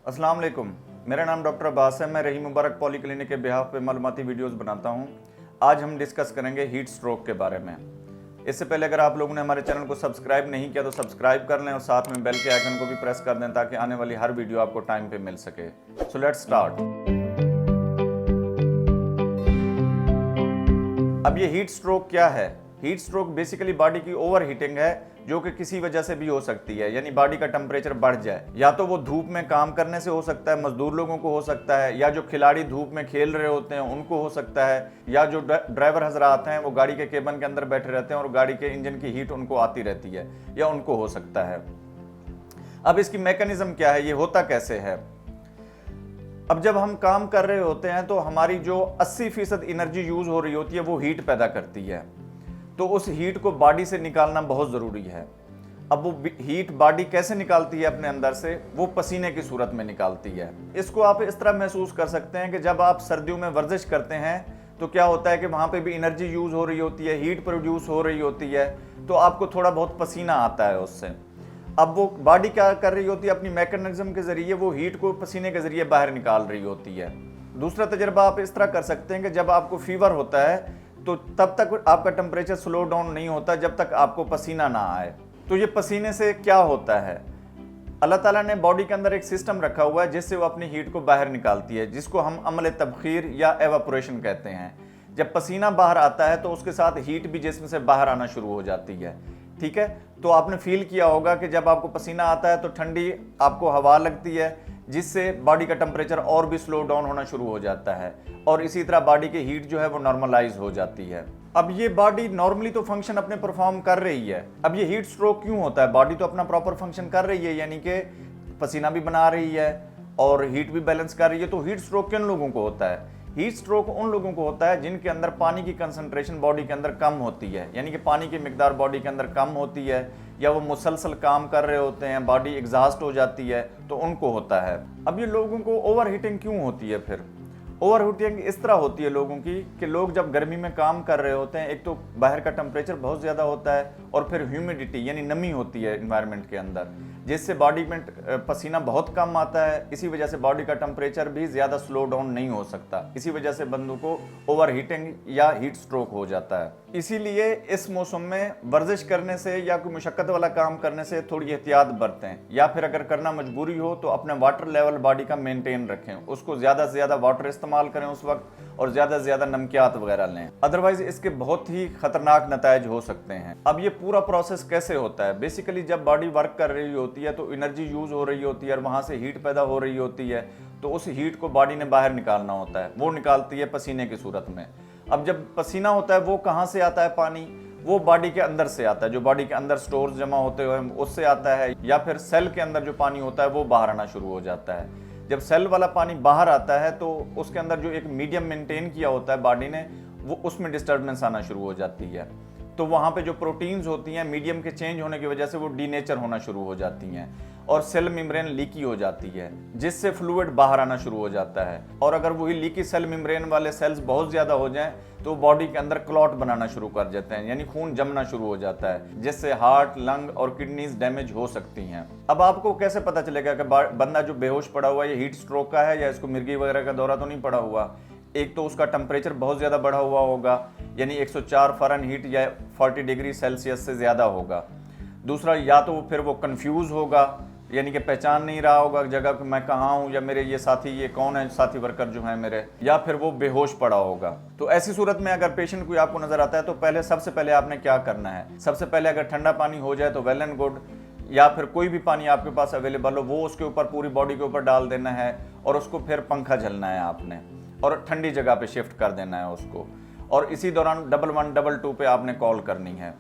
अस्सलाम वालेकुम। मेरा नाम डॉक्टर अब्बास है। मैं रही मुबारक पॉली क्लिनिक के बिहाफ पे मालूमाती वीडियोस बनाता हूँ। आज हम डिस्कस करेंगे हीट स्ट्रोक के बारे में। इससे पहले अगर आप लोगों ने हमारे चैनल को सब्सक्राइब नहीं किया तो सब्सक्राइब कर लें और साथ में बेल के आइकन को भी प्रेस कर दें ताकि आने वाली हर वीडियो आपको टाइम पे मिल सके। So let's start. अब ये हीट स्ट्रोक क्या है? हीट स्ट्रोक बेसिकली बॉडी की ओवर हीटिंग है जो कि किसी वजह से भी हो सकती है, यानी बॉडी का टेम्परेचर बढ़ जाए। या तो वो धूप में काम करने से हो सकता है, मजदूर लोगों को हो सकता है, या जो खिलाड़ी धूप में खेल रहे होते हैं उनको हो सकता है, या जो ड्राइवर हजरात हैं वो गाड़ी के केबिन के अंदर बैठे रहते हैं और गाड़ी के इंजन की हीट उनको आती रहती है, या उनको हो सकता है। अब इसकी मैकेनिज्म क्या है, ये होता कैसे है? अब जब हम काम कर रहे होते हैं तो हमारी जो 80% एनर्जी यूज हो रही होती है वो हीट पैदा करती है, तो उस हीट को बॉडी से निकालना बहुत ज़रूरी है। अब वो हीट बॉडी कैसे निकालती है अपने अंदर से? वो पसीने की सूरत में निकालती है। इसको आप इस तरह महसूस कर सकते हैं कि जब आप सर्दियों में वर्जिश करते हैं तो क्या होता है कि वहाँ पे भी एनर्जी यूज़ हो रही होती है, हीट प्रोड्यूस हो रही होती है, तो आपको थोड़ा बहुत पसीना आता है उससे। अब वो बॉडी क्या कर रही होती है? अपनी मैकेनिज्म के ज़रिए वो हीट को पसीने के ज़रिए बाहर निकाल रही होती है। दूसरा तजर्बा आप इस तरह कर सकते हैं कि जब आपको फीवर होता है तो तब तक आपका टेम्परेचर स्लो डाउन नहीं होता जब तक आपको पसीना ना आए। तो ये पसीने से क्या होता है? अल्लाह ताला ने बॉडी के अंदर एक सिस्टम रखा हुआ है जिससे वो अपनी हीट को बाहर निकालती है, जिसको हम अमल तबखीर या एवापोरेशन कहते हैं। जब पसीना बाहर आता है तो उसके साथ हीट भी जिस्म से बाहर आना शुरू हो जाती है। ठीक है, तो आपने फील किया होगा कि जब आपको पसीना आता है तो ठंडी आपको हवा लगती है, जिससे बॉडी का टेम्परेचर और भी स्लो डाउन होना शुरू हो जाता है और इसी तरह बॉडी की हीट जो है वो नॉर्मलाइज हो जाती है। अब ये बॉडी नॉर्मली तो फंक्शन अपने परफॉर्म कर रही है। अब ये हीट स्ट्रोक क्यों होता है? बॉडी तो अपना प्रॉपर फंक्शन कर रही है, यानी कि पसीना भी बना रही है और हीट भी बैलेंस कर रही है। तो हीट स्ट्रोक किन लोगों को होता है? हीट स्ट्रोक उन लोगों को होता है जिनके अंदर पानी की कंसंट्रेशन बॉडी के अंदर कम होती है, यानी कि पानी की मिकदार बॉडी के अंदर कम होती है, या वो मुसलसल काम कर रहे होते हैं, बॉडी एग्जॉस्ट हो जाती है, तो उनको होता है। अब ये लोगों को ओवर हीटिंग क्यों होती है? फिर ओवर हीटिंग इस तरह होती है लोगों की कि लोग जब गर्मी में काम कर रहे होते हैं, एक तो बाहर का टेम्परेचर बहुत ज़्यादा होता है और फिर ह्यूमिडिटी यानी नमी होती है इन्वायरमेंट के अंदर, जिससे बॉडी में पसीना बहुत कम आता है। इसी वजह से बॉडी का टेम्परेचर भी ज़्यादा स्लो डाउन नहीं हो सकता। इसी वजह से बंदों को ओवर हीटिंग या हीट स्ट्रोक हो जाता है। इसीलिए इस मौसम में वर्जिश करने से या कोई मुशक्क़त वाला काम करने से थोड़ी एहतियात बरतें, या फिर अगर करना मजबूरी हो तो अपना वाटर लेवल बॉडी का मेंटेन रखें, उसको ज़्यादा से ज़्यादा वाटर इस्तेमाल करें उस वक्त, और ज़्यादा से ज़्यादा नमकियात वगैरह लें, अदरवाइज इसके बहुत ही खतरनाक नताइज हो सकते हैं। अब ये पूरा प्रोसेस कैसे होता है? बेसिकली जब बॉडी वर्क कर रही होती है तो एनर्जी यूज़ हो रही होती है और वहाँ से हीट पैदा हो रही होती है, तो उस हीट को बॉडी ने बाहर निकालना होता है। वो निकालती है पसीने की सूरत में। अब जब पसीना होता है वो कहाँ से आता है? पानी वो बॉडी के अंदर से आता है, जो बॉडी के अंदर स्टोर्स जमा होते हुए उससे आता है, या फिर सेल के अंदर जो पानी होता है वो बाहर आना शुरू हो जाता है। जब सेल वाला पानी बाहर आता है तो उसके अंदर जो एक मीडियम मेंटेन किया होता है बॉडी ने, वो उसमें डिस्टर्बेंस आना शुरू हो जाती है। तो वहाँ पे जो प्रोटीन्स होती हैं मीडियम के चेंज होने की वजह से वो डीनेचर होना शुरू हो जाती हैं और सेल मेम्ब्रेन लीकी हो जाती है, जिससे फ्लूइड बाहर आना शुरू हो जाता है। और अगर वही लीकी सेल मेम्ब्रेन वाले सेल्स बहुत ज़्यादा हो जाएं तो बॉडी के अंदर क्लॉट बनाना शुरू कर देते हैं, यानी खून जमना शुरू हो जाता है, जिससे हार्ट, लंग और किडनीज डैमेज हो सकती हैं। अब आपको कैसे पता चलेगा कि बंदा जो बेहोश पड़ा हुआ है ये हीट स्ट्रोक का है या इसको मिर्गी वगैरह का दौरा तो नहीं पड़ा हुआ? एक तो उसका टेम्परेचर बहुत ज़्यादा बढ़ा हुआ होगा, यानी 104 फ़ारेनहीट या 40 डिग्री सेल्सियस से ज़्यादा होगा। दूसरा, या तो फिर वो कंफ्यूज होगा, यानी कि पहचान नहीं रहा होगा जगह कि मैं कहाँ हूँ, या मेरे ये साथी ये कौन है, साथी वर्कर जो हैं मेरे, या फिर वो बेहोश पड़ा होगा। तो ऐसी सूरत में अगर पेशेंट कोई आपको नज़र आता है तो सबसे पहले आपने क्या करना है? सबसे पहले अगर ठंडा पानी हो जाए तो वेल एंड गुड, या फिर कोई भी पानी आपके पास अवेलेबल हो वो उसके ऊपर पूरी बॉडी के ऊपर डाल देना है, और उसको फिर पंखा झलना है आपने और ठंडी जगह पे शिफ्ट कर देना है उसको। और इसी दौरान 11 22 पे आपने कॉल करनी है,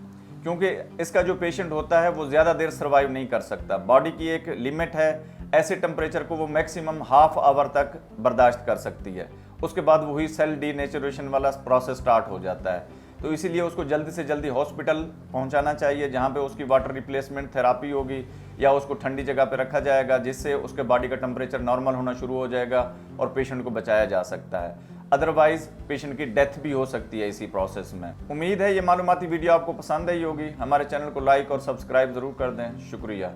क्योंकि इसका जो पेशेंट होता है वो ज़्यादा देर सर्वाइव नहीं कर सकता। बॉडी की एक लिमिट है, ऐसे टेम्परेचर को वो मैक्सिमम हाफ आवर तक बर्दाश्त कर सकती है, उसके बाद वही सेल डीनेचुरेशन वाला प्रोसेस स्टार्ट हो जाता है। तो इसीलिए उसको जल्दी से जल्दी हॉस्पिटल पहुंचाना चाहिए, जहां पे उसकी वाटर रिप्लेसमेंट थेरापी होगी, या उसको ठंडी जगह पे रखा जाएगा, जिससे उसके बॉडी का टेम्परेचर नॉर्मल होना शुरू हो जाएगा और पेशेंट को बचाया जा सकता है। अदरवाइज पेशेंट की डेथ भी हो सकती है इसी प्रोसेस में। उम्मीद है ये मालूमाती वीडियो आपको पसंद आई होगी। हमारे चैनल को लाइक और सब्सक्राइब ज़रूर कर दें। शुक्रिया।